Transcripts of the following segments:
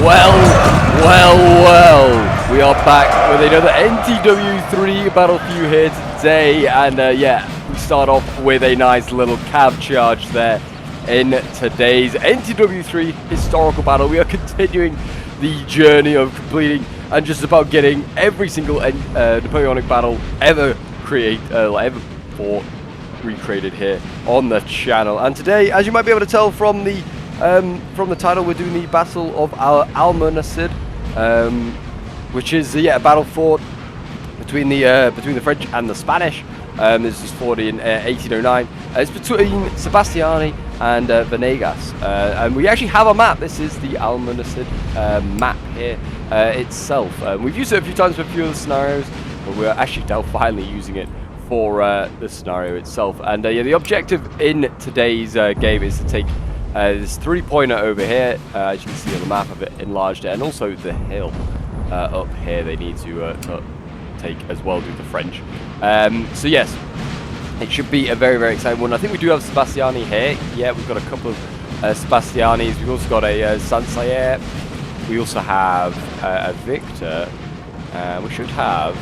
Well, we are back with another NTW 3 battle for you here today, and yeah, we start off with a nice little cav charge there in today's NTW 3 historical battle. We are continuing the journey of completing and just about getting every single Napoleonic battle ever fought recreated here on the channel. And today, as you might be able to tell from the title, we're doing the Battle of Almonacid, which is a battle fought between the French and the Spanish. This was fought in 1809. It's between Sebastiani and Venegas, and we actually have a map. This is the Almonacid map here itself. We've used it a few times for a few of the scenarios, but we're actually now finally using it for the scenario itself. And yeah, the objective in today's game is to take this three-pointer over here, as you can see on the map, of it enlarged there, and also the hill up here they need to take as well, do the French. So yes, it should be a very, very exciting one. I think we do have Sebastiani here. Yeah, we've got a couple of Sebastianis. We've also got a Sancerre. We also have a Victor. We should have...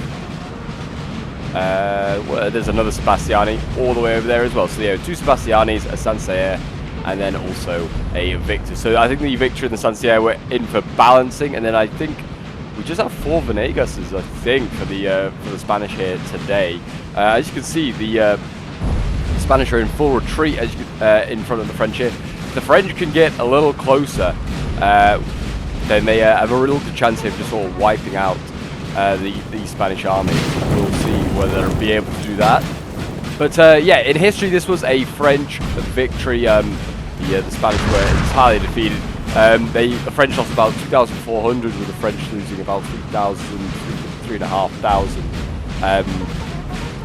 well, there's another Sebastiani all the way over there as well. So yeah, two Sebastianis, a Sancerre, and then also a Victor. So I think the Victor and the Sancerre were in for balancing, and then I think we just have 4 Venegases, I think, for the Spanish here today. As you can see, the Spanish are in full retreat as you can, in front of the French here. If the French can get a little closer, then they have a real good chance here of just sort of wiping out the Spanish army. We'll see whether they'll be able to do that. But yeah, in history, this was a French victory. The Spanish were entirely defeated. The French lost about 2,400, with the French losing about 3,500.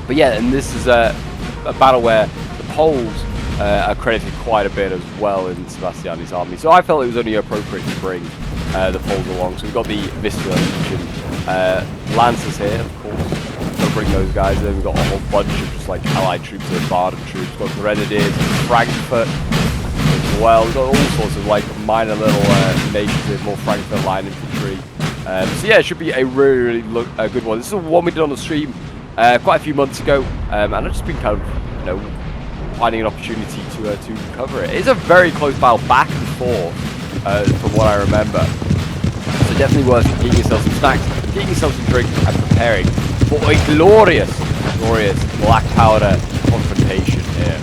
But yeah, and this is a battle where the Poles are credited quite a bit as well in Sebastiani's army. So I felt it was only appropriate to bring the Poles along. So we've got the Vistula Legion Lancers here, of course. We'll bring those guys. Then we've got a whole bunch of just like allied troops and Baden troops. We've got Grenadiers, Frankfurt as well. We've got all sorts of like minor little nations with more Frankfurt line infantry. So yeah, it should be a really, really good one. This is the one we did on the stream quite a few months ago, and I've just been kind of, finding an opportunity to cover it. It's a very close battle, back and forth, from what I remember. So definitely worth getting yourself some snacks, getting yourself some drink, and preparing for a glorious black powder confrontation here.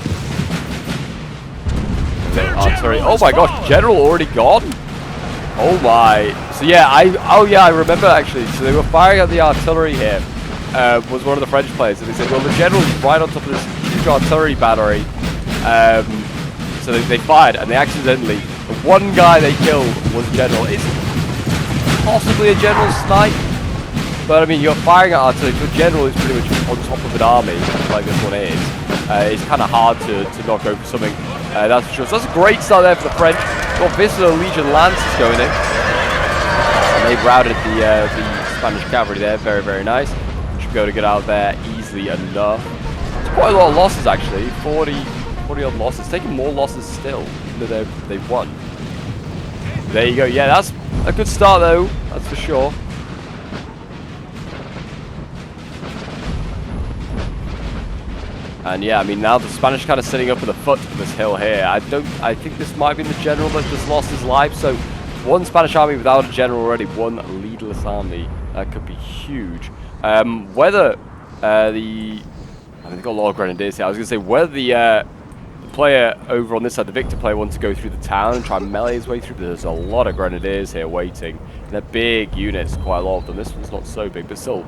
Artillery. Oh my gosh, General already gone? Oh my. So yeah, I remember actually. So they were firing at the artillery here. Was one of the French players, and they said, well, the General's right on top of this huge artillery battery. So they fired, and they accidentally, the one guy they killed was General. It's possibly a General snipe. But I mean, you're firing at artillery, so a General is pretty much on top of an army, like this one is. It's kind of hard to knock over something, that's for sure. So that's a great start there for the French. Got Vistula Legion Lancers going in. And they've routed the Spanish cavalry there, very, very nice. Should be able to get out there easily enough. It's quite a lot of losses actually, 40 odd losses. Taking more losses still, even though they've won. There you go, yeah, that's a good start though, that's for sure. And yeah, I mean, now the Spanish kind of sitting up at the foot of this hill here. I think this might be the General that just lost his life. So one Spanish army without a General already, one leaderless army. That could be huge. Whether I mean, they've got a lot of Grenadiers here. I was going to say, whether the player over on this side, the Victor player, wants to go through the town and try and melee his way through. There's a lot of Grenadiers here waiting. And they're big units, quite a lot of them. This one's not so big, but still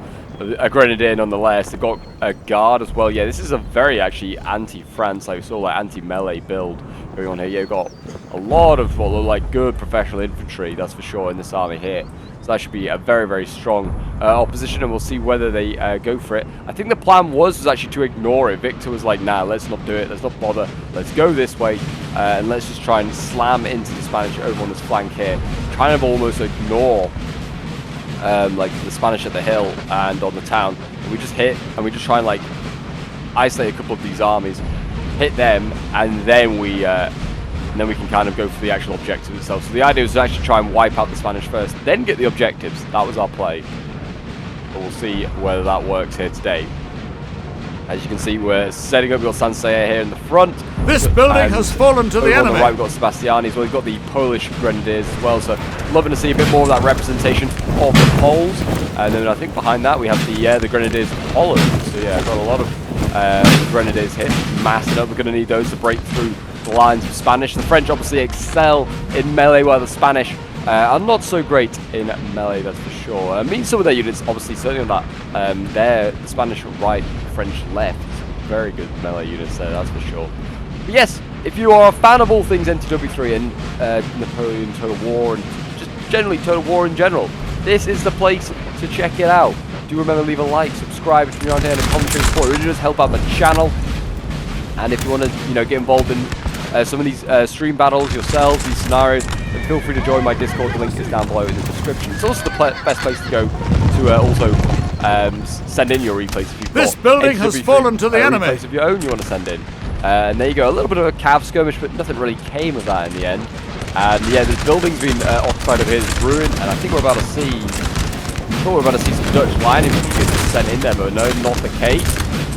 a Grenadier nonetheless. They've got a guard as well. Yeah, this is a very actually anti-France, like sort of like anti-melee build going on here. Yeah, you've got a lot of what look like good professional infantry, that's for sure, in this army here. So that should be a very, very strong opposition, and we'll see whether they go for it. I think the plan was actually to ignore it. Victor was like, nah, let's not do it, let's not bother, let's go this way, and let's just try and slam into the Spanish over on this flank here. Trying to almost ignore like the Spanish at the hill and on the town. And we just hit, and we just try and like isolate a couple of these armies, hit them, and then we and then we can kind of go for the actual objective itself. So the idea was to actually try and wipe out the Spanish first, then get the objectives. That was our play. But we'll see whether that works here today. As you can see, we're setting up. We've got Sanseia here in the front. This building has fallen to the enemy. On the right, we've got Sebastiani as well. We've got the Polish Grenadiers as well. So loving to see a bit more of that representation of the Poles. And then I think behind that we have the Grenadiers of Holland. So yeah, got a lot of Grenadiers here, massing up. We're going to need those to break through the lines of Spanish. The French obviously excel in melee, while the Spanish are not so great in melee, that's for sure. I mean, some of their units, obviously, certainly on that, the Spanish right, French left, very good melee units there, that's for sure. But yes, if you are a fan of all things NTW3 and Napoleon Total War, and just generally Total War in general, this is the place to check it out. Do remember to leave a like, subscribe if you're around here, and a commentary support. It really does help out the channel. And if you want to, get involved in some of these stream battles yourselves, these scenarios, then feel free to join my Discord. The link is down below in the description. It's also the best place to go to also send in your replays if you've this building has fallen to the enemy. Replays of your own you want to send in. And there you go, a little bit of a cav skirmish, but nothing really came of that in the end. And yeah, the building's been occupied over here, it's ruined, and I think we're about to see. I thought we were about to see some Dutch line infantry sent in there, but no, not the case.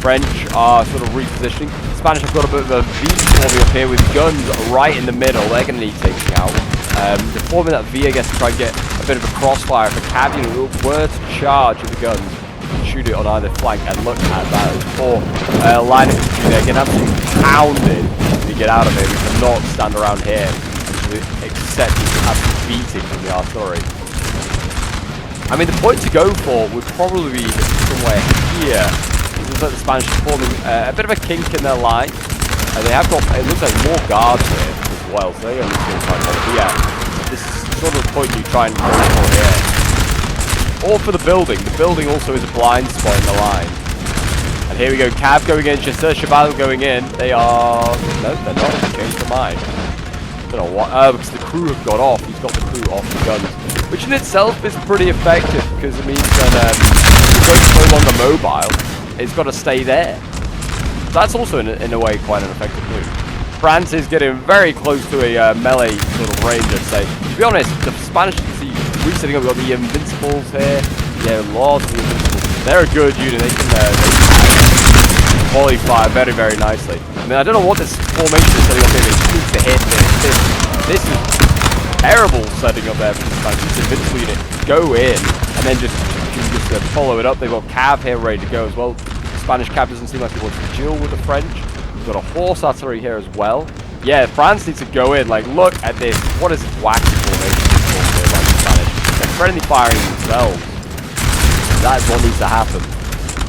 French are sort of repositioning. Spanish have got a bit of a V forming up here with guns right in the middle. They're going to need taking out. They're forming that V, I guess, to try and get a bit of a crossfire. If a cav unit were to charge with the guns, shoot it on either flank, and look at that. There's 4 line infantry there getting absolutely pounded to get out of it. We cannot stand around here and accept absolute beating from the artillery. I mean, the point to go for would probably be somewhere here. It looks like the Spanish are forming a bit of a kink in their line. They have got, it looks like, more guards here as well, so they're going to try and but yeah, this is sort of the point you try and go for here. Or for the building. The building also is a blind spot in the line. And here we go, Cav going in, Chasseur Cheval going in. They are, no, they're not, they changed their mind. I don't know what, because the crew have got off. He's got the crew off the guns, which in itself is pretty effective because it means that the boat's no longer mobile. It's got to stay there. That's also in a way quite an effective move. France is getting very close to a melee sort of range, I'd say. To be honest, the Spanish, you can see resetting up. We've got the Invincibles here. Yeah, lots of the Invincibles. They're a good unit. They can qualify very, very nicely. I mean, I don't know what this formation is setting up here. They seem to hit this is terrible setting up there for the Spanish. This Invincible unit go in and then just follow it up. They've got Cav here ready to go as well. The Spanish Cav doesn't seem like it wants to duel with the French. We've got a horse artillery here as well. Yeah, France needs to go in. Like, look at this. What is this wacky formation here by the Spanish? They're friendly firing themselves. That is what needs to happen.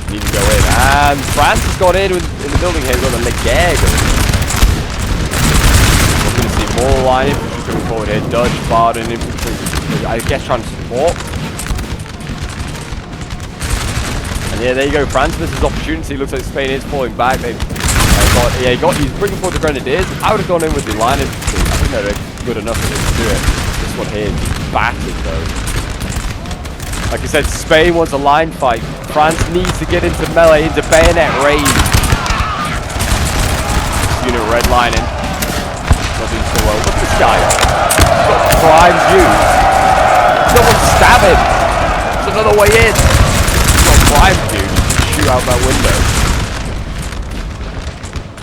They need to go in. And France has got in the building here. We've got the Leguerre going in. We're going to see more line infantry coming forward here. Dutch, Baden infantry, I guess, trying to support. And yeah, there you go. France misses opportunity. Looks like Spain is falling back. They've he's bringing forward the Grenadiers. I would have gone in with the line infantry. I think they're good enough to do it. This one here is battered though. Like I said, Spain wants a line fight. France needs to get into melee, into bayonet range. This unit redlining. Not doing so well. Look at this guy. He's got prime views. Someone stab him. There's another way in. He's got prime views. Shoot out that window.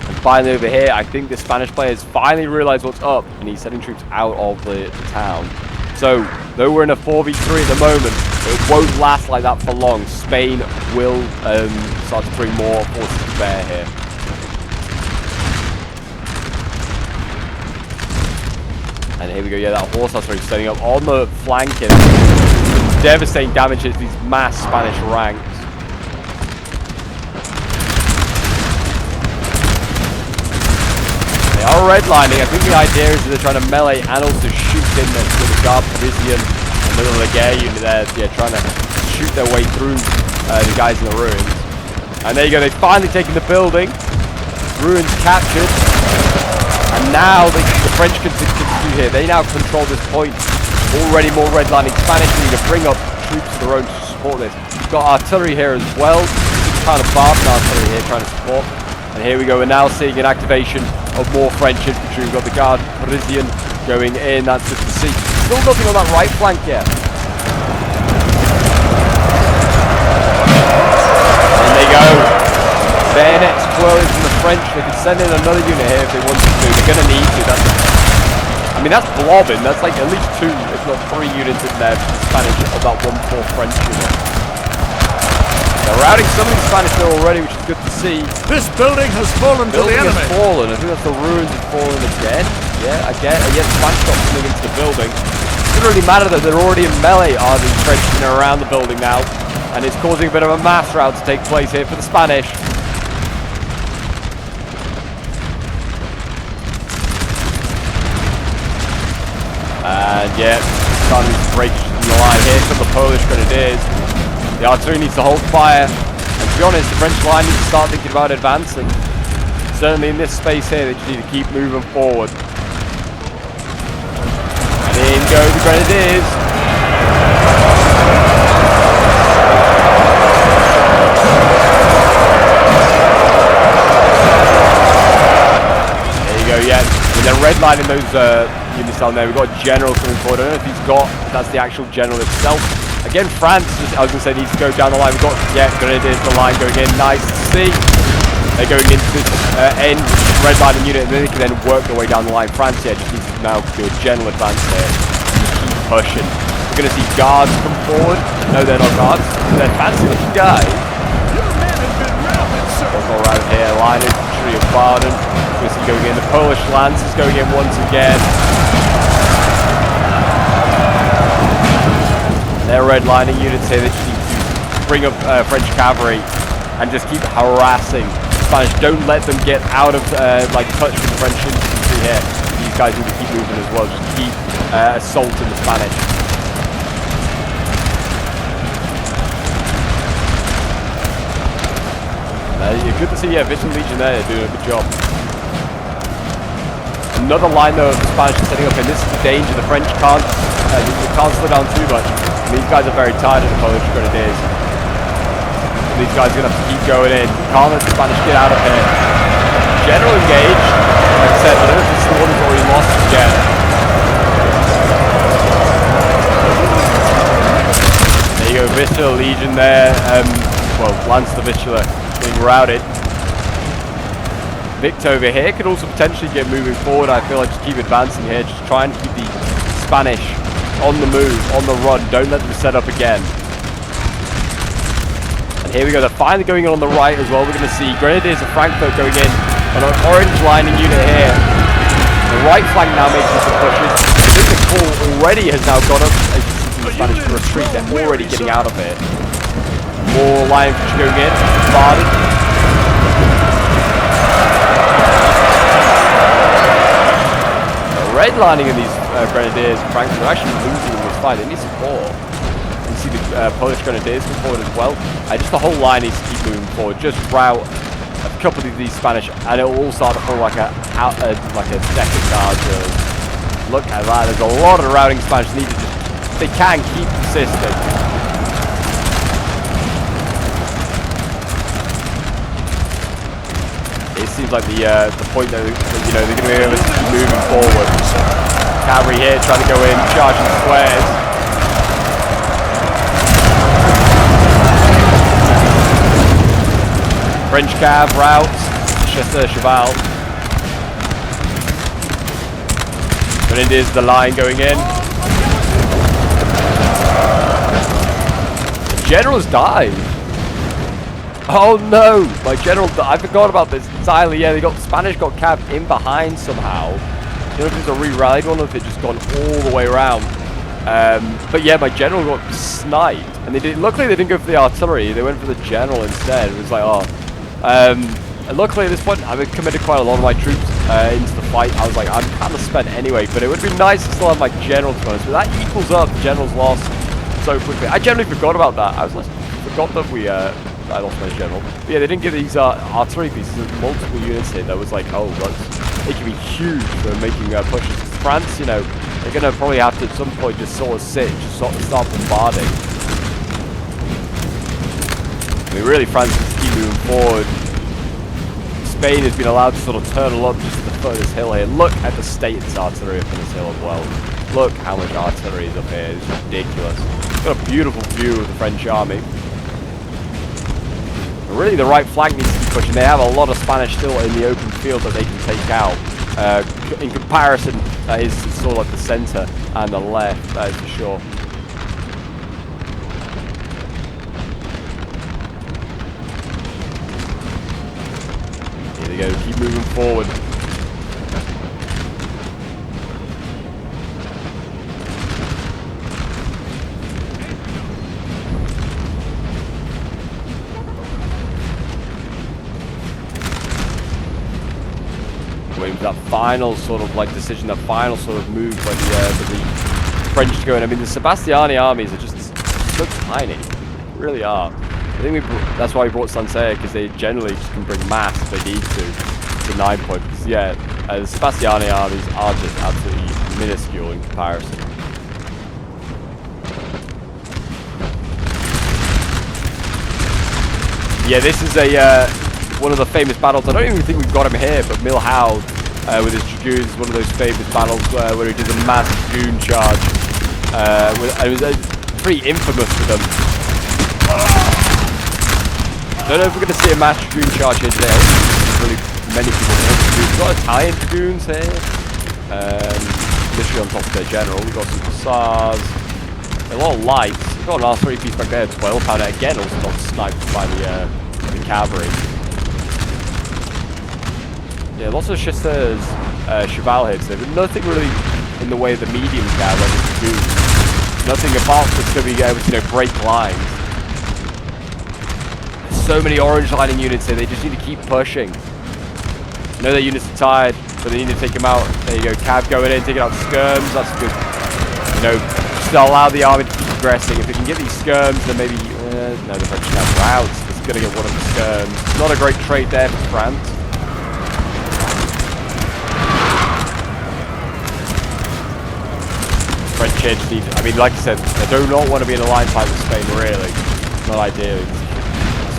And finally over here, I think the Spanish players finally realize what's up, and he's sending troops out of the town. So, though we're in a 4v3 at the moment, it won't last like that for long. Spain will start to bring more forces to bear here. And here we go, yeah, that horse artillery setting up on the flank here. Devastating damage to these mass Spanish ranks. They are redlining. I think the idea is that they're trying to melee and also shoot in the Guard Parisian and the Leguerre unit there, yeah, trying to shoot their way through the guys in the ruins. And there you go, they've finally taken the building. Ruins captured. And now the French can continue here. They now control this point. Already more redlining. Spanish need to bring up troops of their own to support this. We've got artillery here as well. Kind of Barton artillery here trying to support. And here we go. We're now seeing an activation of more French infantry. We've got the Guard Parisian going in. That's good to see. Still nothing on that right flank yet. And they go. Bayonets flowing from the French. They could send in another unit here if they wanted to. They're going to need to. I mean, that's blobbing. That's like at least 2, if not 3 units in there for the Spanish of that 1-4 French unit. They're routing some of the Spanish there already, which is good to see. This building has fallen to the enemy. Building has fallen. I think that's the ruins have fallen again. Yeah, again, the Spanish got coming into the building. It doesn't really matter that they're already in melee, are the French around the building now. And it's causing a bit of a mass rout to take place here for the Spanish. And yeah, starting to break in the line here from the Polish Grenadiers. The artillery needs to hold fire. And to be honest, the French line needs to start thinking about advancing. Certainly in this space here, they just need to keep moving forward. And in go the Grenadiers. There you go, yeah. And they're redlining those units down there. We've got a general coming forward. I don't know if he's got, that's the actual general itself. Again, France, I was going to say, needs to go down the line. We've got, yeah, Grenadiers, the line going in. Nice to see. They're going into this end redlining unit, and then they can then work their way down the line. France, yeah, just needs to now do a general advance there. Keep pushing. We're going to see guards come forward. No, they're not guards. They're fancy looking guys. We'll go around here. Line infantry of Baden. We're see going in. The Polish Lancers going in once again. They're redlining units here. They just need to bring up French cavalry and just keep harassing the Spanish. Don't let them get out of like touch with the French infantry here. These guys need to keep moving as well. Just keep assaulting the Spanish. Good to see, yeah, Vision Legion there doing a good job. Another line though of the Spanish setting up, and this is the danger. The French can't slow down too much. These guys are very tired of the Polish Grenadiers. And these guys are going to have to keep going in. Can't let the Spanish get out of here. General engaged. Like I said, I don't know if this is the one who's already lost again. There you go, Vistula Legion there. Well, Lance the Vistula being routed. Victor over here could also potentially get moving forward. I feel like just keep advancing here. Just try and keep the Spanish on the move, on the run. Don't let them set up again. And here we go. They're finally going in on the right as well. We're going to see Grenadiers of Frankfurt going in on an orange lining unit here. The right flank now making some pushes. I think the call already has now gone up. As you see the Spanish to retreat, they're already getting out of it. More line push going in. Baden. Redlining in these Grenadiers and Frankfurt are actually losing in this fight. They need support. You see the Polish Grenadiers come forward as well. Just the whole line needs to keep moving forward. Just rout a couple of these Spanish, and it will all start to fall like a deck of cards. Look at that. There's a lot of routing Spanish needed. They can keep persisting. It seems like the point that they're going to be able to keep moving forward. Cavalry here trying to go in, charging squares. French cav routes, Cheval. But it is the line going in. The general's died. Oh no! My general, I forgot about this entirely. Yeah, the Spanish got cav in behind somehow. I don't know if it's a re-rallied one or if it's just gone all the way around. But yeah, my general got sniped. And luckily they didn't go for the artillery, they went for the general instead. It was like, oh. And luckily at this point, I've committed quite a lot of my troops into the fight. I was like, I'm kind of spent anyway, but it would be nice to still have my general to be honest. But that equals up, the general's lost so quickly. I generally forgot about that. I forgot that I lost my general. But yeah, they didn't give these artillery pieces. There's multiple units here. That was like, oh, they can be huge for making pushes. France, you know, they're going to probably have to at some point just sort of sit, just sort of start bombarding. I mean, really, France needs to keep moving forward. Spain has been allowed to sort of turn a lot just to the foot of this hill here. Look at the state of this artillery up on this hill as well. Look how much artillery is up here. It's ridiculous. Got a beautiful view of the French army. Really, the right flank needs to be pushing. They have a lot of Spanish still in the open field that they can take out. In comparison, that is sort of like the centre and the left, that is for sure. Here they go, keep moving forward. That final sort of like decision, that final sort of move by the French to go in. I mean, the Sebastiani armies are just so tiny, they really are. I think that's why we brought Sansea, because they generally just can bring mass if they need to 9 point. Because yeah, the Sebastiani armies are just absolutely minuscule in comparison. Yeah, this is a one of the famous battles. I don't even think we've got him here, but Milhaud with his dragoons, one of those famous battles where he did a mass dragoon charge. It was pretty infamous for them. I don't know if we're going to see a mass dragoon charge here today. I don't think really many people know dragoons. We've got Italian dragoons here. Literally on top of their general. We've got some hussars. A lot of lights. We've got an R3 piece back there, 12 pounder. Again, also not sniped by the cavalry. Yeah, lots of chasseurs, cheval hits there, but nothing really in the way of the medium cavalry do. Nothing apart from to be able to, break lines. There's so many orange lining units here, they just need to keep pushing. I know their units are tired, but they need to take them out. There you go, Cav going in, taking out skirms, that's good. Just allow the army to keep progressing. If they can get these skirms, then maybe, no, the French have routes. It's going to get one of the skirms. Not a great trade there for France. French edge need, I mean, like I said, I do not want to be in a line fight with Spain, really. Not ideally.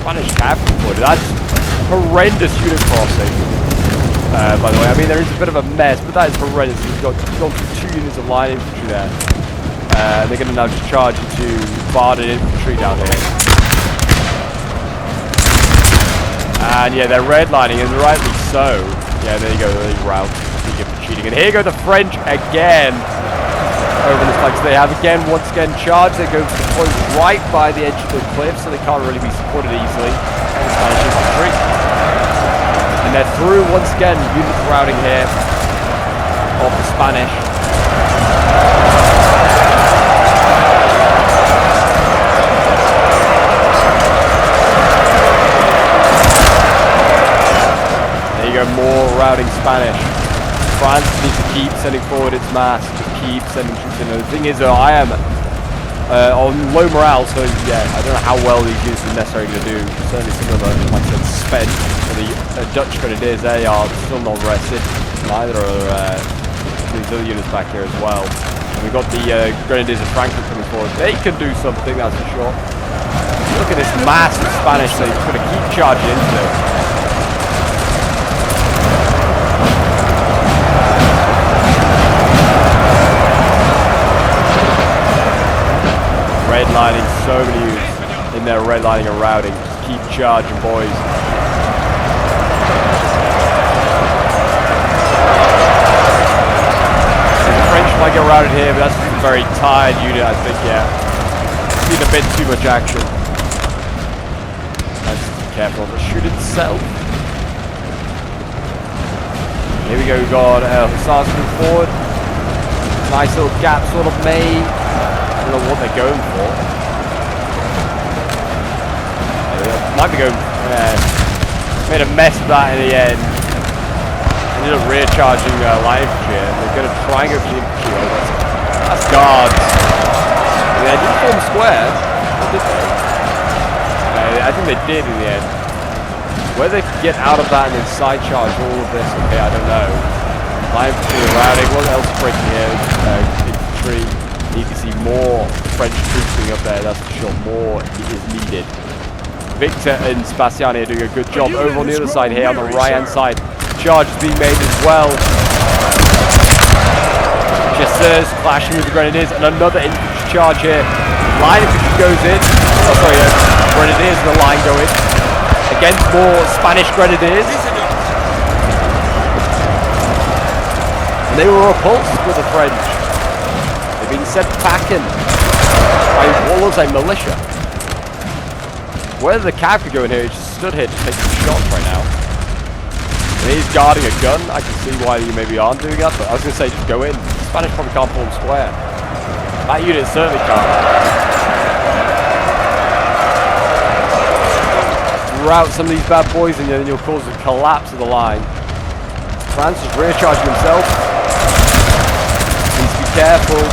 Spanish cavalry, that's horrendous unit crossing. By the way, I mean, there is a bit of a mess, but that is horrendous. You've got 2 units of line infantry there. They're going to now just charge into Barden infantry down here. And yeah, they're redlining, and rightly so. Yeah, there you go, the route. Cheating. And here go the French again. Over this flank, so they have once again charged. They go to the point right by the edge of the cliff, so they can't really be supported easily. And the Spanish infantry, and they're through once again. Units routing here off the Spanish. There you go, more routing Spanish. France needs to keep sending forward its mass. Keep sending troops in. The thing is, I am on low morale, so yeah, I don't know how well these units are necessarily going to do. Certainly some of them, like I said, spent. The Dutch grenadiers, they are still not rested. Neither are these other units back here as well. And we've got the grenadiers of Frankfurt coming forward. They can do something, that's for sure. Look at this mass of Spanish, they're going to keep charging into it. Redlining, so many units in there redlining and routing. Just keep charging, boys. The French might get routed here, but that's just a very tired unit, I think, yeah. Need a bit too much action. Let's be careful of the shoot itself. Here we go, we've got hussars move forward. Nice little gap sort of made. I don't know what they're going for. Might be going. Made a mess of that in the end. Ended up rear charging light infantry, and they're going to try and go for the infantry. That's guards. They didn't form square, did they? I think they did in the end. Whether they could get out of that and then side charge all of this, okay, I don't know. Light infantry routing. What else is breaking here? Infantry. Need to see more French troops being up there, that's for sure. More is needed. Victor and Sebastiani are doing a good job over on the other side here, on the right hand side. charges being made as well. Chasseurs clashing with the grenadiers, and another infantry charge here. Line infantry goes in. Oh, sorry, grenadiers in the line go in. Against more Spanish grenadiers. And they were repulsed with the French. They've been sent packing by what looks like militia. Whether the cav could go in here, he just stood here to take some shots right now. And he's guarding a gun. I can see why you maybe aren't doing that, but I was going to say just go in. Spanish probably can't pull them square. That unit certainly can't. Rout some of these bad boys and then you'll cause a collapse of the line. France is rear charging himself. Needs to be careful.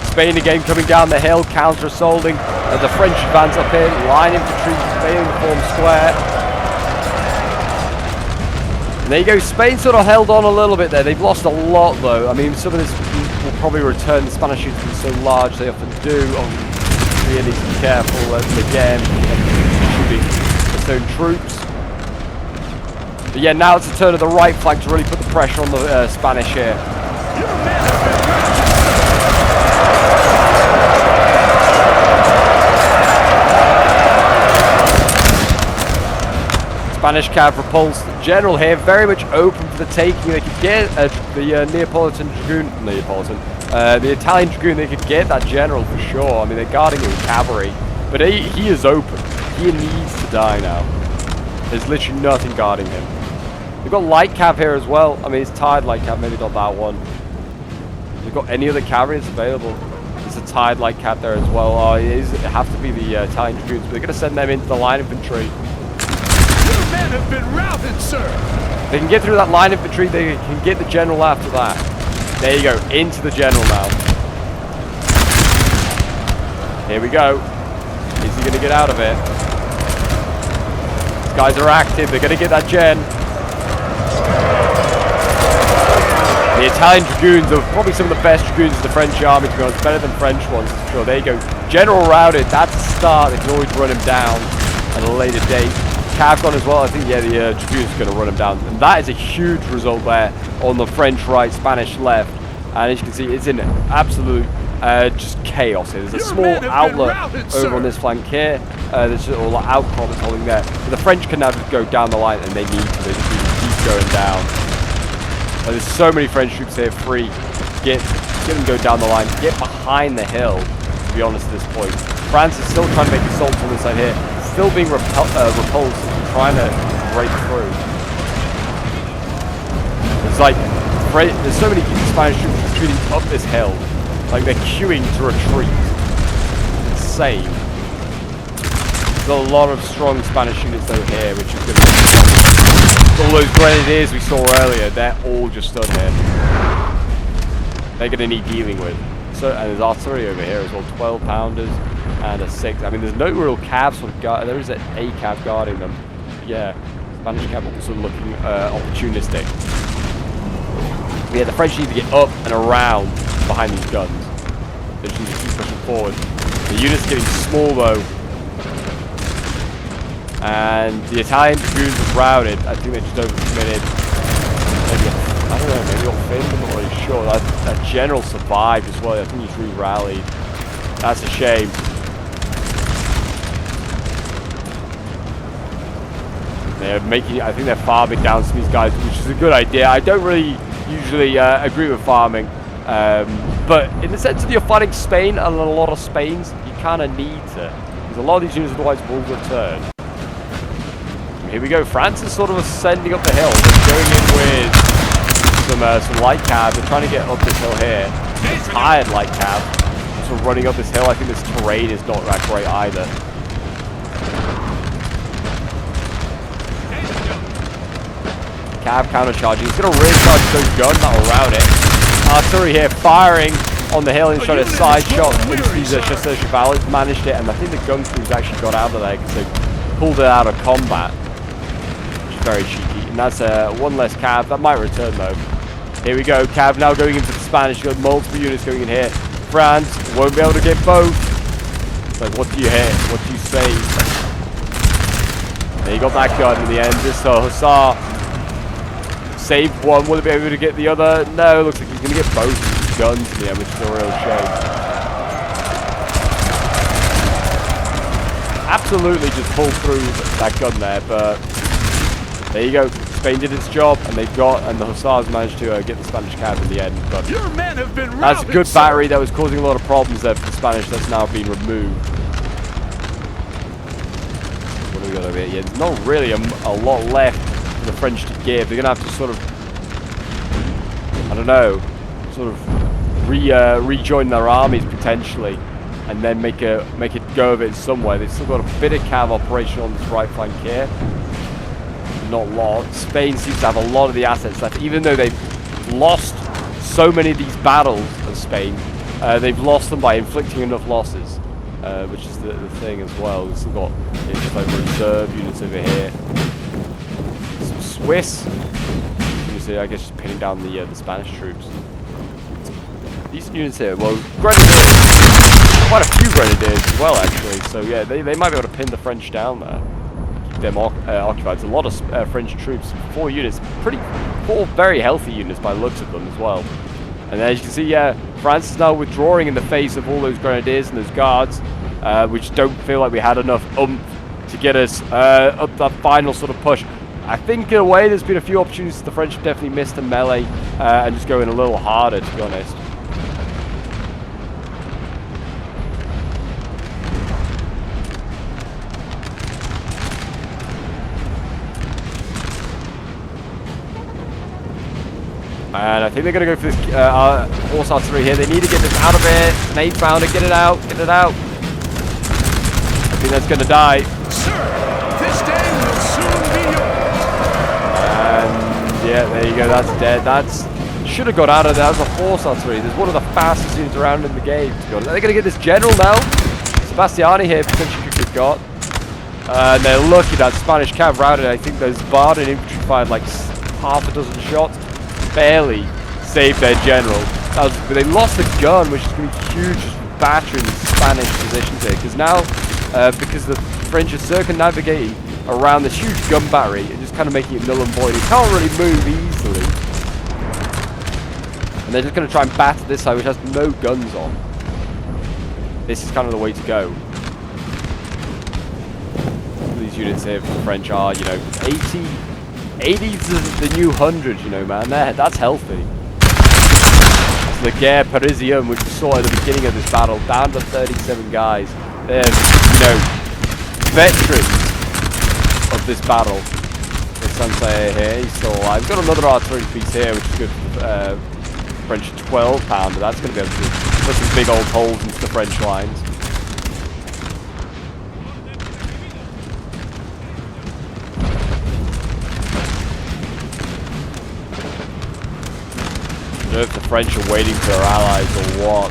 Spain again coming down the hill, counter-assaulting. The French advance up in, line infantry failing to form square. And there you go, Spain sort of held on a little bit there. They've lost a lot though. I mean, some of this will probably return. The Spanish units are so large, they often do. Oh, really be careful again. Shooting its own troops. But yeah, now it's the turn of the right flank to really put the pressure on the Spanish here. Spanish cav repulsed. General here, very much open for the taking. They could get the Neapolitan Dragoon, the Italian Dragoon. They could get that general for sure. I mean, they're guarding it with cavalry, but he is open. He needs to die now. There's literally nothing guarding him. They've got light cav here as well. I mean, it's tired light cav, maybe not that one. They've got any other cavalry that's available. There's a tired light cav there as well. Oh, it has to be the Italian Dragoons, but they're going to send them into the line infantry. Men have been routed, sir. They can get through that line infantry, they can get the general after that. There you go, into the general now. Here we go. Is he going to get out of it? These guys are active, they're going to get that gen. The Italian Dragoons are probably some of the best Dragoons in the French army, to be honest, better than French ones, for sure. There you go. General routed, that's a start, they can always run him down at a later date. Cav gone as well. I think, yeah, the Dragoons are going to run him down. And that is a huge result there on the French right, Spanish left. And as you can see, it's in absolute just chaos here. There's a small outlet over on this flank here. There's a little outcrop that's holding there. But the French can now just go down the line, and they need to. They just need to keep going down. There's so many French troops here free. Get them go down the line. Get behind the hill, to be honest, at this point. France is still trying to make assaults on this side here. Still being repulsed and trying to break through. It's like, there's so many Spanish troops retreating up this hill. Like they're queuing to retreat. It's insane. There's a lot of strong Spanish units though here, which is going to be... All those grenadiers we saw earlier, they're all just stood here. They're going to need dealing with. So, and there's artillery over here as well, 12 pounders. And a 6. I mean, there's no real cabs for guard. There is a cab guarding them. But yeah, Spanish cab also looking opportunistic. But yeah, the French need to get up and around behind these guns. They just need to keep pushing forward. The unit's getting small though. And the Italian Dragoons are routed. I think they just overcommitted. Maybe, I don't know, maybe got Finn, I'm not really sure. That general survived as well. I think he's re-rallied. That's a shame. They're making, I think they're farming down some of these guys, which is a good idea. I don't really usually agree with farming, but in the sense that you're fighting Spain and a lot of Spains, you kind of need to, because a lot of these units otherwise will return. And here we go. France is sort of ascending up the hill. They're going in with some light cav. They're trying to get up this hill here. Tired light cav. So running up this hill. I think this terrain is not that great either. Cav counter-charging. He's going to rear charge those guns. That'll rout it. Artillery here firing on the hill and trying to side shot into these Chasseurs Chevaliers. Managed it, and I think the gun crews actually got out of there because they pulled it out of combat. Which is very cheeky. And that's one less cav. That might return though. Here we go. Cav now going into the Spanish. You've got multiple units going in here. France won't be able to get both. But what do you hit? What do you save? There you got that gun in the end. This hussar. save one. Will he be able to get the other? No, looks like he's going to get both guns in the end, which is a real shame. Absolutely just pulled through that gun there, but there you go. Spain did its job, and and the Hussars managed to get the Spanish cav in the end. But Your men have been that's a routed, good sir. battery that was causing a lot of problems there for the Spanish. That's now been removed. What do we got over here? Yeah, there's not really a lot left for the French to give. They're going to have to sort of, I don't know, sort of rejoin their armies potentially, and then make a go of it somewhere. They've still got a bit of cav operation on this right flank here. Not a lot. Spain seems to have a lot of the assets left, even though they've lost so many of these battles of Spain. They've lost them by inflicting enough losses, which is the thing as well. We've still got just like reserve units over here. Some Swiss units here, I guess, just pinning down the Spanish troops. Decent units here. Well, Grenadiers, quite a few Grenadiers as well, actually. So yeah, they might be able to pin the French down there. Them occupied. It's a lot of French troops, 4 units, 4 very healthy units by the looks of them as well. And as you can see, France is now withdrawing in the face of all those Grenadiers and those guards, which don't feel like we had enough oomph to get us up that final sort of push. I think in a way there's been a few opportunities the French have definitely missed the melee and just going a little harder, to be honest. And I think they're going to go for this horse artillery here. They need to get this out of it. An 8-pounder, get it out, get it out. I think that's going to die. Sir, this day will soon be yours. And yeah, there you go, that's dead. That's should have got out of there. That was a horse artillery. There's one of the fastest units around in the game, to be honest. They're going to get this general now. Sebastiani here potentially could get got. And they're lucky that Spanish cav routed. I think those Barden infantry fired like half a dozen shots. Barely saved their general. They lost the gun, which is going to be huge, just battering the Spanish positions here. Because now, because the French are circumnavigating around this huge gun battery, and just kind of making it null and void. It can't really move easily. And they're just going to try and batter this side, which has no guns on. This is kind of the way to go. These units here for the French are, you know, 80's the new 100, you know, man. That's healthy. It's the Guerre Parisienne, which we saw at the beginning of this battle, down to 37 guys. They're, you know, veterans of this battle. The Sensei here, he's still alive. We've got another artillery piece here, which is good for French 12-pounder. That's going to be able to put some big old holes into the French lines. I don't know if the French are waiting for their allies or what.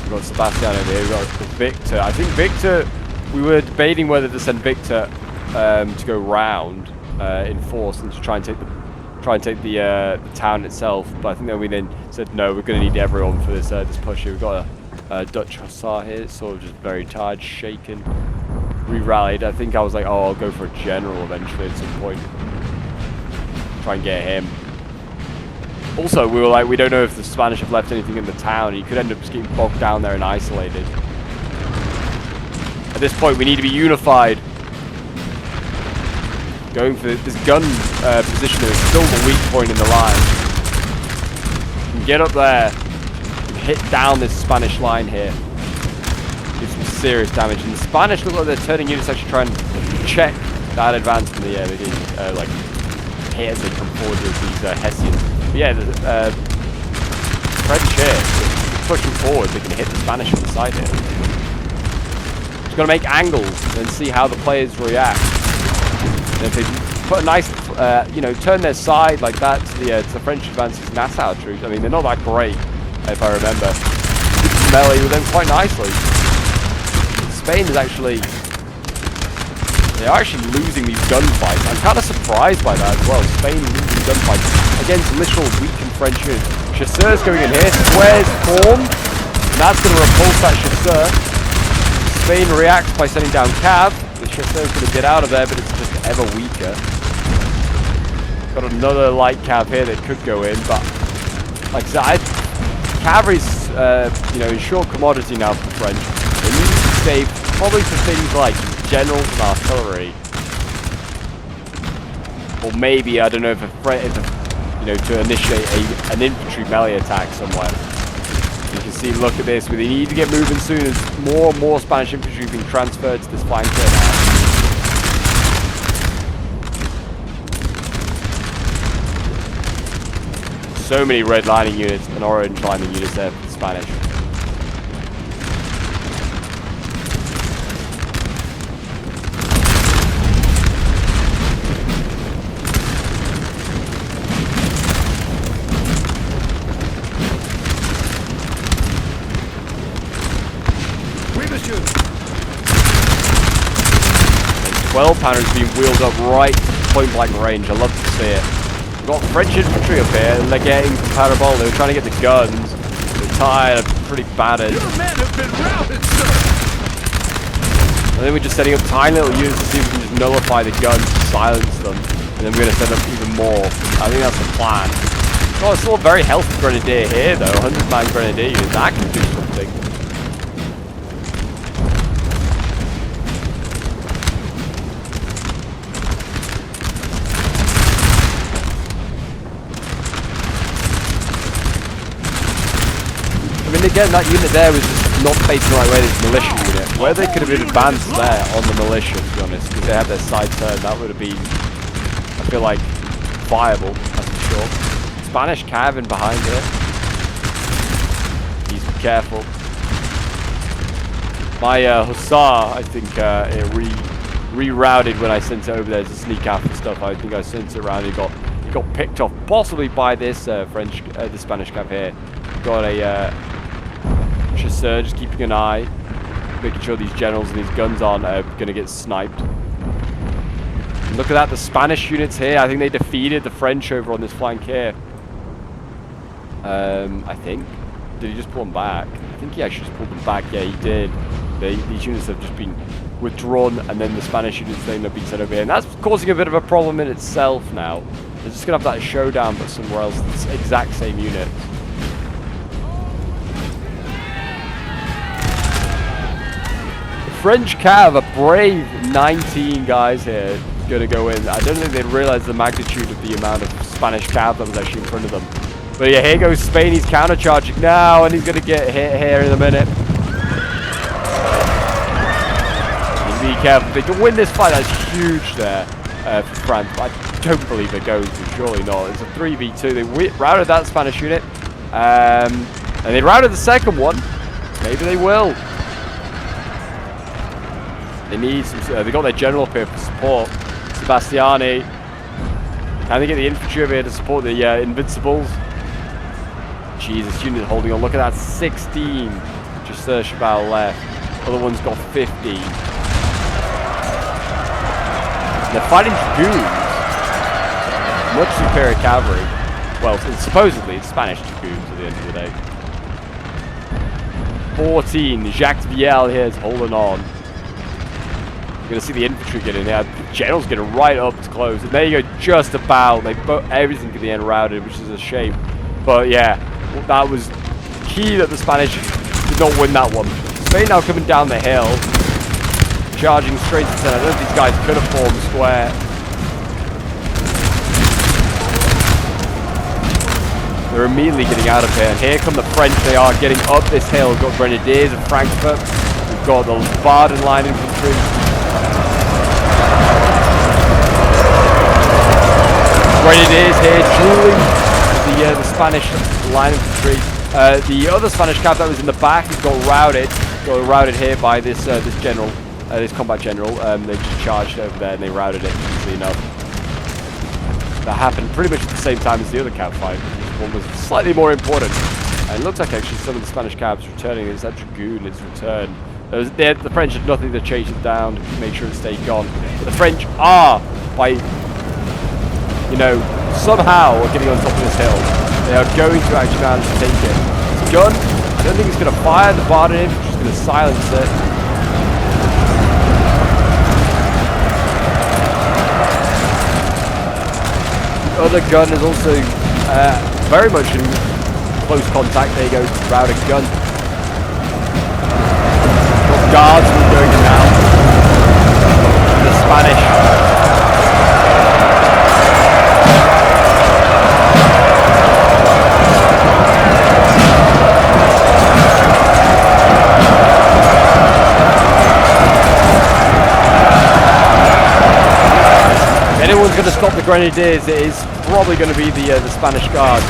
We've got Sebastian over here, we've got Victor. I think Victor, we were debating whether to send Victor to go round in force and to try and take the town itself. But I think that we then said no, we're going to need everyone for this this push here. We've got a Dutch Hussar here, sort of just very tired, shaken, re-rallied. I think I was like, oh, I'll go for a general eventually at some point. Try and get him. Also, we were like, we don't know if the Spanish have left anything in the town. You could end up just getting bogged down there and isolated. At this point, we need to be unified. Going for this gun position is still the weak point in the line. You can get up there and hit down this Spanish line here. Do some serious damage. And the Spanish look like they're turning units actually trying to check that advance in the air. They didn't like hit as they come forward with these Hessians. But yeah, the French here, pushing forward, they can hit the Spanish on the side here. Just got to make angles and see how the players react. And if they put a nice, you know, turn their side like that to the French advances Nassau troops, I mean, they're not that great, if I remember. Melee with them quite nicely. Spain is actually, they're actually losing these gunfights. I'm kind of surprised by that as well. Spain losing gunfights against literal weakened French units. Chasseurs going in here, squares formed, and that's going to repulse that chasseur. Spain reacts by sending down cav. The chasseur's going to get out of there, but it's just ever weaker. Got another light cav here that could go in, but like I said, cavalry's you know, in short commodity now for the French. They need to save probably for things like generals and artillery, or maybe I don't know if you know, to initiate an infantry melee attack somewhere. You can see, look at this, they need to get moving soon as more and more Spanish infantry being transferred to this flank here now. So many red lining units and orange lining units there for the Spanish. Reposition. 12-pounders being wheeled up right to point blank range. I love to see it. We've got French infantry up here, and they're getting compatible. They were trying to get the guns. They're tired, pretty battered. Your men have been routed, sir. I think we're just setting up tiny little units to see if we can just nullify the guns, silence them, and then we're going to set up even more. I think that's the plan. Oh, it's still a very healthy grenadier here, though. 100-man grenadier unit. That can do something. I mean, again, that unit there was just not facing the right way, this militia unit. Where they could have been advanced there on the militia, to be honest, because they had their side turned, that would have been, I feel like, viable, that's for sure. Spanish cav in behind it. Please be careful. My Hussar, I think, it rerouted when I sent it over there to sneak after stuff. I think I sent it around, he got picked off, possibly by this the Spanish cav here. Got a chasseur just keeping an eye, making sure these generals and these guns aren't going to get sniped. And look at that, the Spanish units here. I think they defeated the French over on this flank here. I think. Did he just pull them back? I think he actually just pulled them back. Yeah, he did. These units have just been withdrawn, and then the Spanish units then have been sent over here. And that's causing a bit of a problem in itself now. They're just going to have that showdown, but somewhere else, the exact same unit. French cav, a brave 19 guys here, going to go in. I don't think they'd realize the magnitude of the amount of Spanish cav that was actually in front of them. But yeah, here goes Spain. He's countercharging now, and he's going to get hit here in a minute. Be careful. They can win this fight. That's huge there for France. But I don't believe they're going to. Surely not. It's a 3v2. They routed that Spanish unit, and they routed the second one. Maybe they will. They need some. They got their general up here for support. Sebastiani. Can they get the infantry over here to support the Invincibles? Jesus, unit holding on. Look at that, 16. Just Chabal left. Other one's got 50. They're fighting dragoons. Much superior cavalry. Well, supposedly it's Spanish dragoons at the end of the day. 14. Jacques Viel here is holding on. You're going to see the infantry get in there. The general's getting right up to close. And there you go, just about. They everything at the end routed, which is a shame. But yeah, that was key that the Spanish did not win that one. Spain now coming down the hill, charging straight to the center. I don't think these guys could have formed square. They're immediately getting out of here. And here come the French. They are getting up this hill. We've got Grenadiers of Frankfurt. We've got the Baden line infantry. Grenadiers here dueling the Spanish line infantry. The other Spanish cav that was in the back got routed here by this general, this combat general. They just charged over there and they routed it, easily enough. That happened pretty much at the same time as the other cav fight. This one was slightly more important. And it looks like actually some of the Spanish cabs returning. There's that dragoon, it's returned. The French had nothing to chase it down to make sure it stayed gone. But the French are, by, you know, somehow getting on top of this hill. They are going to actually manage to take it. It's a gun. I don't think it's going to fire. The Baden infantry is going to silence it. other gun is also very much in close contact. There you go, routing gun. Got guards will going in now. The Spanish. If anyone's going to stop the Grenadiers, it is probably going to be the Spanish Guards.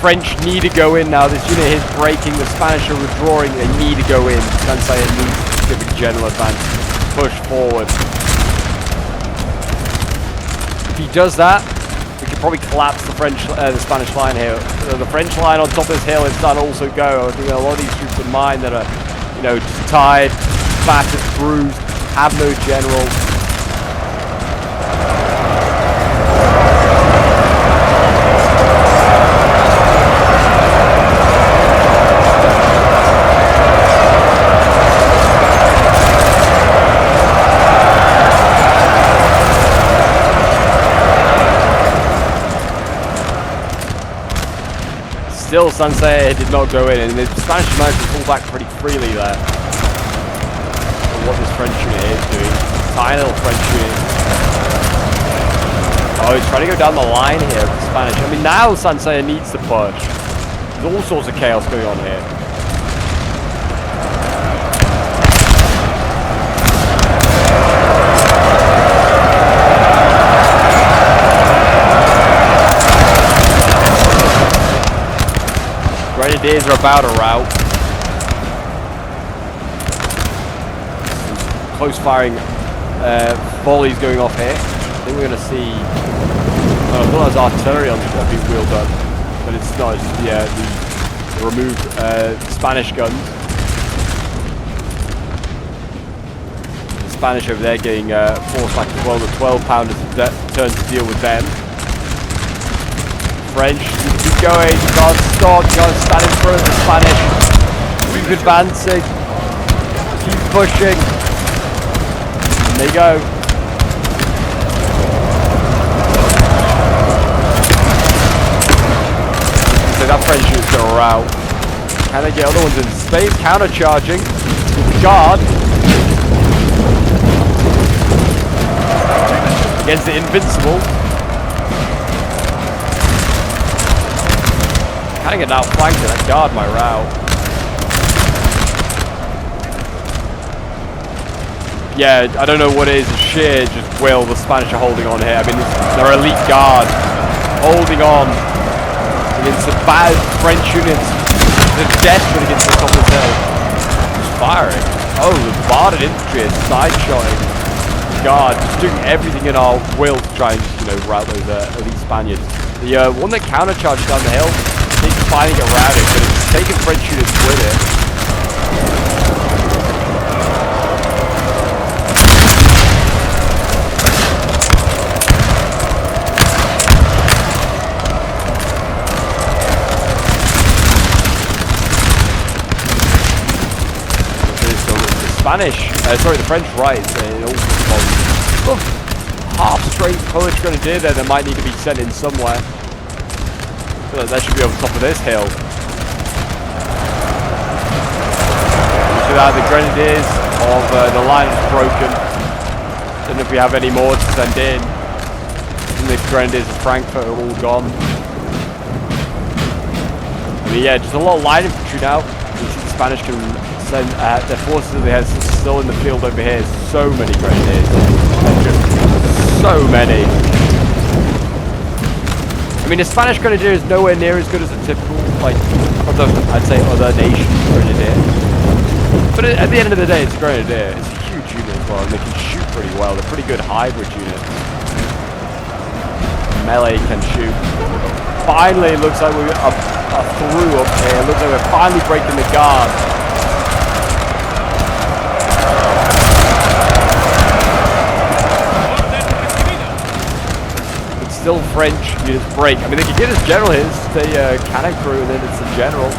French need to go in now. This unit is breaking. The Spanish are withdrawing. They need to go in. Sansei needs to give a general advance. Push forward. If he does that, we could probably collapse the Spanish line here. The French line on top of this hill is starting to also go. I think a lot of these troops of mine that are, you know, just tired, battered, bruised, have no general. Still, Sansei did not go in, and the Spanish managed to pull back pretty freely there. And what this French unit is doing. Tiny little French unit. Oh, he's trying to go down the line here with the Spanish. I mean, now Sansei needs to push. There's all sorts of chaos going on here. Grenadiers are about to rout. Some close firing volleys going off here. I think we're going to see. I thought that was artillery on being wheeled up, but it's not. It's the removed Spanish guns. The Spanish over there getting forced back as well. The 12-pounders turn to deal with them. French, keep going, you can't stop, you can't stand in front of the Spanish. Keep advancing, keep pushing. And there you go. So that French unit's going to rout. Can they get other ones in space? Counter-charging. Guard. Against the Invincible. Kind of get outflanked and that guard my route. Yeah, I don't know what it is. Sheer just will the Spanish are holding on here. I mean, they're elite guard holding on against the bad French units. They're desperate against the top of the hill. Just firing. Oh, the bombarded infantry is side-shotting. Guard just doing everything in our will to try and, you know, rout those elite Spaniards. The one that counter-charged down the hill, he's finding it routed, but it's taking French units with it. The French right, half straight Polish Grenadier there that might need to be sent in somewhere. I feel like that should be over top of this hill. Look at that, the Grenadiers of the line is broken. Don't know if we have any more to send in. And the Grenadiers of Frankfurt are all gone. I mean, yeah, just a lot of line infantry now. You see the Spanish can send their forces that they have still in the field over here. So many Grenadiers. Just so many. I mean, the Spanish Grenadier is nowhere near as good as a typical, like, I'd say other nations Grenadier. But at the end of the day, it's a Grenadier. It's a huge unit as well, and they can shoot pretty well. They're pretty good hybrid units. Melee can shoot. Finally, it looks like we are through up here. It looks like we're finally breaking the guard. Still French units break. I mean, they could get his general here, stay cannon crew, and then it's the general.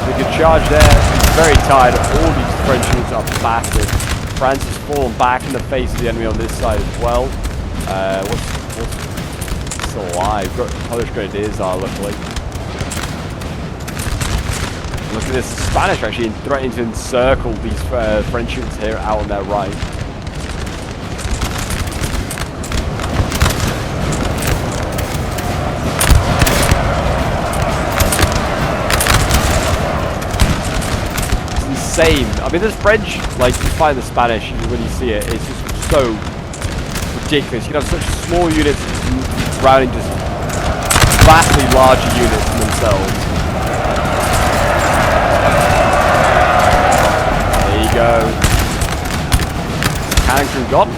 They could charge there. He's very tired. All these French units are battered. France has fallen back in the face of the enemy on this side as well. What's still alive. Polish grenadiers are, luckily. Look at this. The Spanish are actually threatening to encircle these French units here out on their right. Insane. I mean, this French, like, you find the Spanish when you see it, it's just so ridiculous. You can have such small units routing just vastly larger units than themselves. There you go. Cannon crew gone.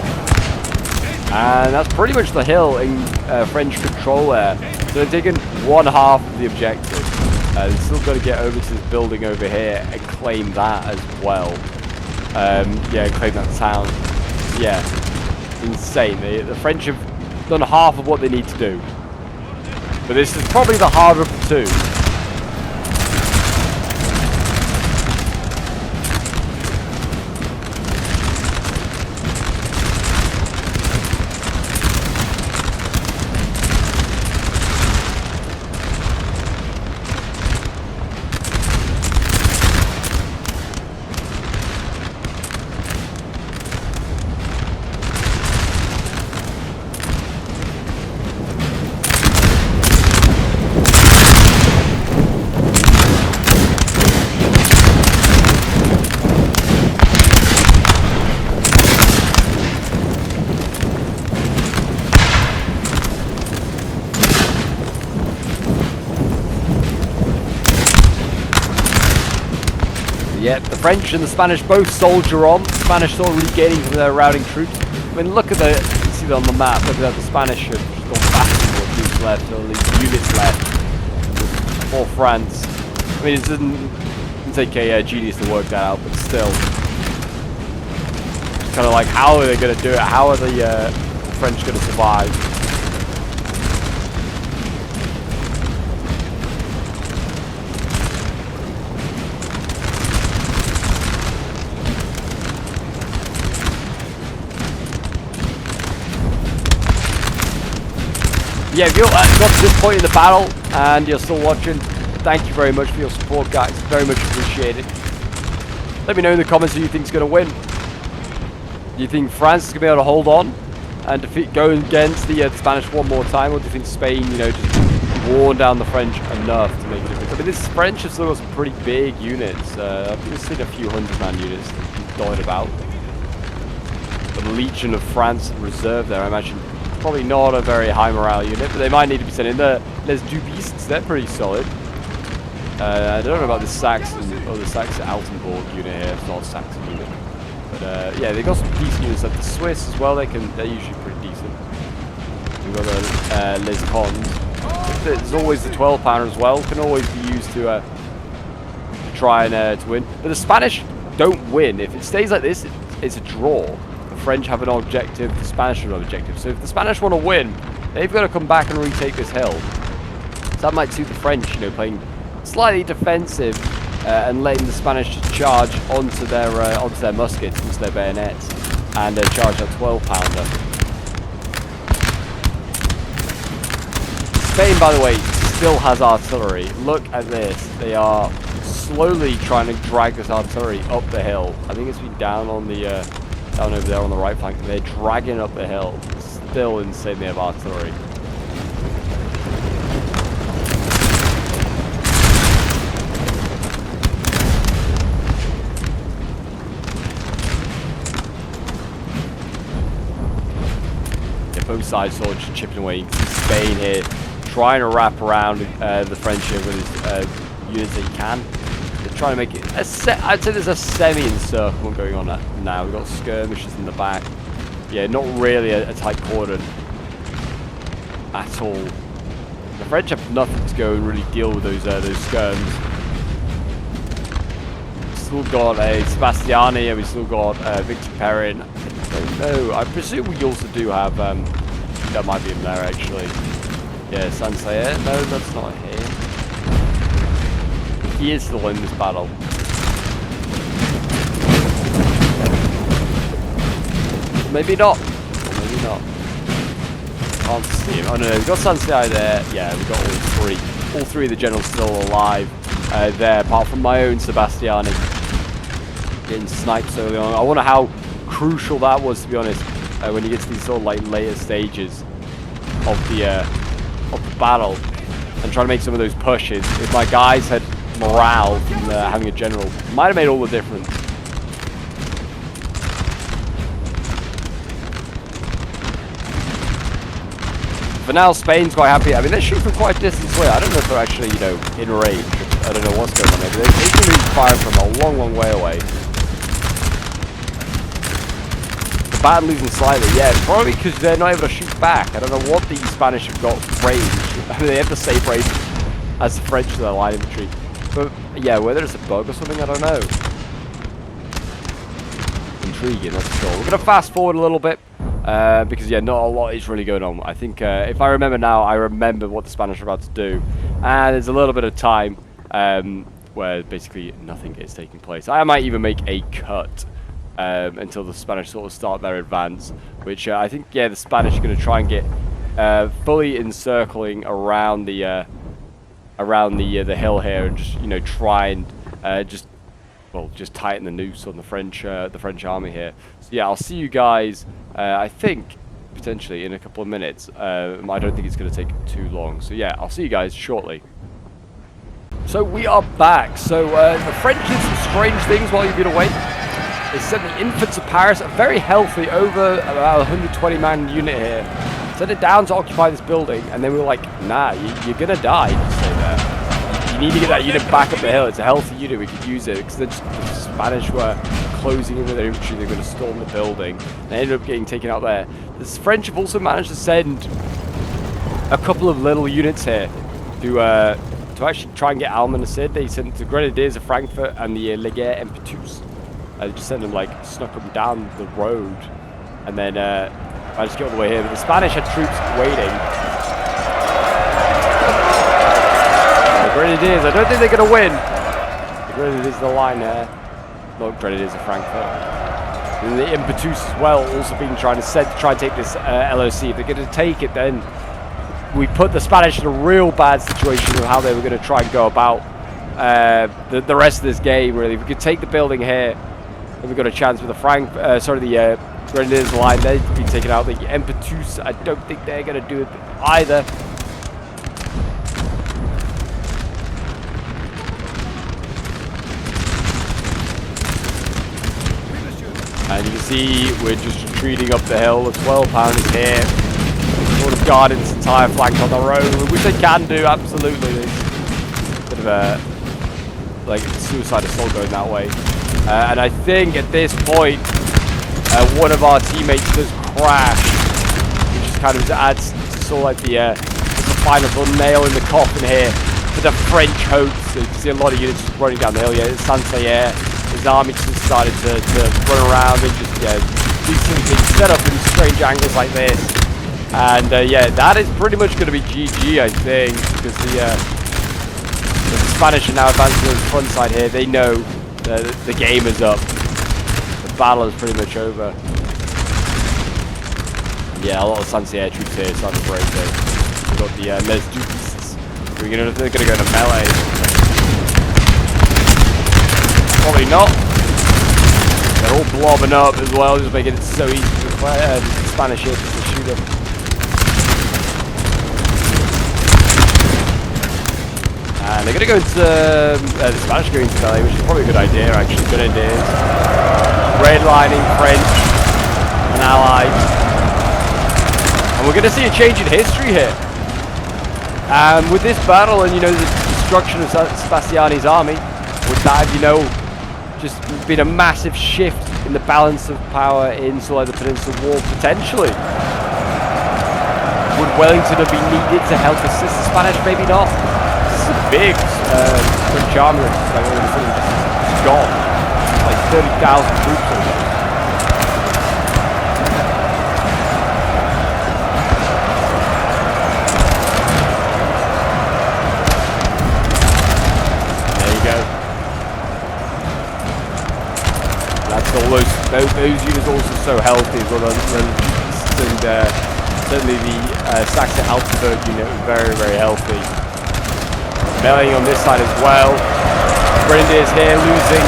And that's pretty much the hill in French control there. So they've taken one half of the objective. They've still got to get over to this building over here and claim that as well. Yeah, claim that town. Yeah, insane. The French have done half of what they need to do. But this is probably the harder of the two. Yep, the French and the Spanish both soldier on. The Spanish still regaining some of their routing troops. I mean, look at the, you can see that on the map, look at that, the Spanish have just gone back more troops left, or at least units left for France. I mean, it doesn't take a genius to work that out, but still. It's kind of like, how are they going to do it? How are the French going to survive? Yeah, if you've got to this point in the battle and you're still watching, thank you very much for your support, guys. Very much appreciated. Let me know in the comments who you think is going to win. Do you think France is going to be able to hold on and go against the Spanish one more time, or do you think Spain, you know, just worn down the French enough to make a difference? I mean, this French has still got some pretty big units. I've seen a few 100-man units dotted about. The Legion of France reserve there, I imagine. Probably not a very high morale unit, but they might need to be sent in there. Les Dubistes, they're pretty solid. I don't know about the Saxon, or the Saxon Altenburg unit here. It's not a Saxon unit, but yeah, they got some decent units. Like the Swiss as well. They're usually pretty decent. We've got the Les Cons. There's always the 12-pounder as well. Can always be used to try and to win. But the Spanish don't win. If it stays like this, it's a draw. French have an objective, the Spanish have an objective. So if the Spanish want to win, they've got to come back and retake this hill. So that might suit the French, you know, playing slightly defensive and letting the Spanish just charge onto their muskets, onto their bayonets, and charge that 12-pounder. Spain, by the way, still has artillery. Look at this. They are slowly trying to drag this artillery up the hill. I think it's been down on the down over there on the right flank. They're dragging up the hill. Still insane, they have artillery. Yeah, both sides sort of just chipping away. You can see Spain here trying to wrap around the French here with his units that he can. Trying to make it I'd say there's a semi-encirclement going on now. We've got skirmishes in the back. Yeah, not really a tight cordon at all. The French have nothing to go and really deal with those skirms. Still got a Sebastiani, and we still got Victor Perrin. I don't know. I presume we also do have that might be him there actually. Yeah, Sansayer. No, that's not him. He is still in this battle. Maybe not. Or maybe not. can't see him. Oh no, we've got Sansei there. Yeah, we've got all three. All three of the generals still alive there, apart from my own Sebastiani. Getting sniped early on. I wonder how crucial that was, to be honest, when you get to these sort of like later stages of the battle and trying to make some of those pushes. If my guys had morale from having a general, it might have made all the difference. For now, Spain's quite happy. I mean, they're shooting from quite a distance away. I don't know if they're actually, you know, in range. I don't know what's going on there, but they seem to be firing from a long, long way away. The battle losing slightly, yeah, it's probably because they're not able to shoot back. I don't know what the Spanish have got range. I mean, they have the same range as the French to their line infantry. But yeah, whether it's a bug or something, I don't know. Intriguing, that's for sure. We're going to fast forward a little bit. Because yeah, not a lot is really going on. I think if I remember now, I remember what the Spanish are about to do, and there's a little bit of time where basically nothing is taking place. I might even make a cut until the Spanish sort of start their advance, which I think, yeah, the Spanish are going to try and get fully encircling around the hill here, and just, you know, try and just tighten the noose on the French army here. So yeah, I'll see you guys. I think potentially in a couple of minutes. I don't think it's going to take too long. So yeah, I'll see you guys shortly. So we are back. So the French did some strange things while you've been away. They sent the infants of Paris, very healthy, over about 120-man unit here. Sent it down to occupy this building, and then we were like, nah, you're going to die. Just stay there. You need to get that unit back up the hill. It's a healthy unit. We could use it because the Spanish were closing in with their infantry. They're going to storm the building. They ended up getting taken out there. The French have also managed to send a couple of little units here to actually try and get Almonacid. They sent the Grenadiers of Frankfurt and the Leger Impetus. They just sent them, like, snuck them down the road, and then managed to get all the way here. But the Spanish had troops waiting. The Grenadiers, I don't think they're going to win. The Grenadiers are the line there. Not Grenadiers of Frankfurt. And the Impetus as well, also been trying to try and take this LOC. If they're going to take it, then we put the Spanish in a real bad situation of how they were going to try and go about the rest of this game, really. If we could take the building here, then we've got a chance with the Grenadiers line. They've been taken out. The Impetus, I don't think they're going to do it either. And you can see we're just retreating up the hill. The 12-pounders here, sort of guarding this entire flank on their own, which they can do, absolutely. There's a bit of a suicide assault going that way. And I think at this point, one of our teammates does crash, which just kind of adds sort of like the final sort of nail in the coffin here for the French hopes. So you can see a lot of units just running down the hill. Yeah, Saint-Cyr, his army just started to run around and just do some things, set up in strange angles like this. And yeah, that is pretty much going to be GG, I think, because the Spanish are now advancing to the front side here. They know the game is up. The battle is pretty much over. Yeah, a lot of Saint-Cyr troops here, so that's great. We've got the Mesdupists. They're going to go to melee. Probably not. They're all blobbing up as well, just making it so easy for the Spanish here to shoot them. And they're going to go into the Spanish are going into melee, which is probably a good idea, actually. Good ideas. Redlining French and allies. And we're going to see a change in history here. With this battle and, you know, the destruction of Sebastiani's army, would that have, you know, just been a massive shift in the balance of power in sort of the Peninsula War, potentially? Would Wellington have been needed to help assist the Spanish? Maybe not. This is a big French army, like all of a sudden just gone. Like 30,000 troops or so. All those units also so healthy as well, and certainly the Saxe-Altenburg unit was very, very healthy. Meleeing on this side as well. Grenadiers here losing.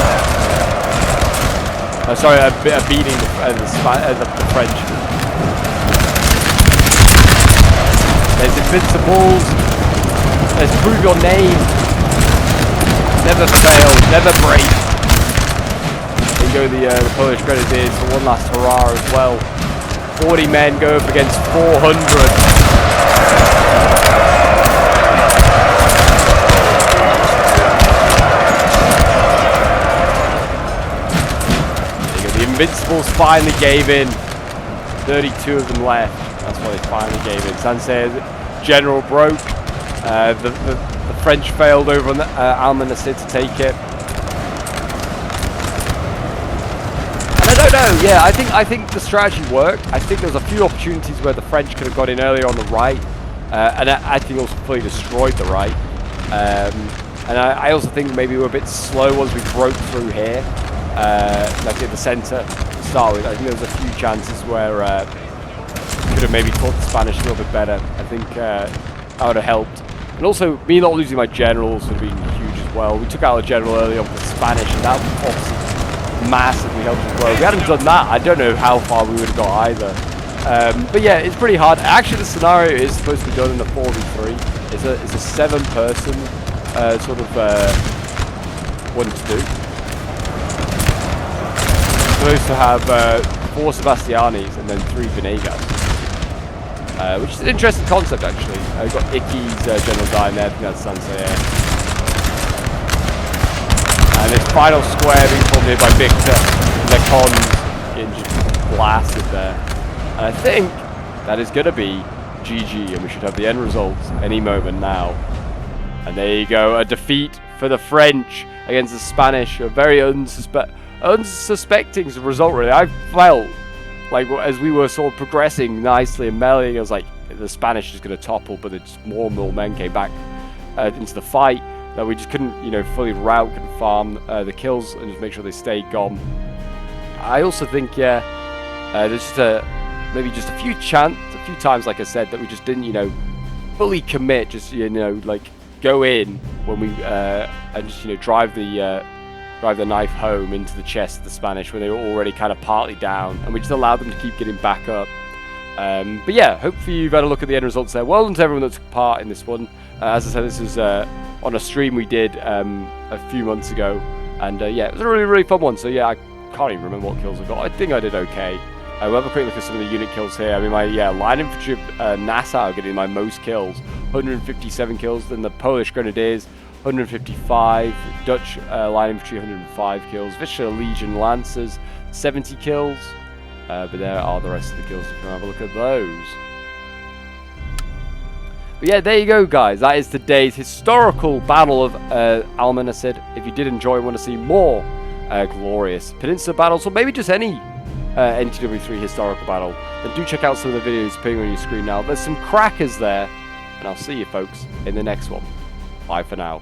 Sorry, beating the French. There's Invincibles. There's Prove Your Name. Never fail, never break. There you go, the Polish Grenadiers for one last hurrah as well. 40 men go up against 400. Invincibles finally gave in. 32 of them left. That's why they finally gave in. Sancerre's general broke. The French failed over on Almonacid to take it. And I don't know. Yeah, I think the strategy worked. I think there was a few opportunities where the French could have got in earlier on the right, and I think also fully destroyed the right. And I also think maybe we were a bit slow once we broke through here. Like in the centre to start with. I think there was a few chances where could have maybe taught the Spanish a little bit better. I think that would have helped. And also, me not losing my generals would have been huge as well. We took out a general early on for the Spanish, and that obviously massively helped as well. If we hadn't done that, I don't know how far we would have got either. But yeah, it's pretty hard. Actually, the scenario is supposed to be done in a 4v3. It's a 7-person sort of one to do. Supposed to have 4 Sebastianis and then 3 Venegas, which is an interesting concept actually. We've got Icky's general dying there, I think that's Sancerre. And this final square being formed here by Victor, and their cons getting just blasted there. And I think that is going to be GG, and we should have the end results any moment now. And there you go, a defeat for the French against the Spanish, a very unsuspecting result really. I felt like as we were sort of progressing nicely and meleeing, I was like, the Spanish is going to topple, but just more and more men came back into the fight that we just couldn't, fully route and farm the kills and just make sure they stayed gone. I also think, there's just maybe just a few times, like I said, that we just didn't, fully commit, just like go in when we and just drive the knife home into the chest of the Spanish when they were already kind of partly down, and we just allowed them to keep getting back up. But yeah, hopefully you've had a look at the end results there. Well done to everyone that took part in this one. As I said, this is on a stream we did a few months ago, and yeah, it was a really, really fun one. So yeah, I can't even remember what kills I got. I think I did okay. We'll have a quick look at some of the unit kills here. I mean, my line infantry of Nassau getting my most kills, 157 kills. Then the Polish Grenadiers, 155, Dutch line infantry, 105 kills, Visscher Legion Lancers, 70 kills, but there are the rest of the kills if you can have a look at those. But yeah, there you go guys, that is today's historical Battle of Almonacid. If you did enjoy and want to see more glorious Peninsula battles, or maybe just any NTW3 historical battle, then do check out some of the videos appearing on your screen now. There's some crackers there, and I'll see you folks in the next one. Bye for now.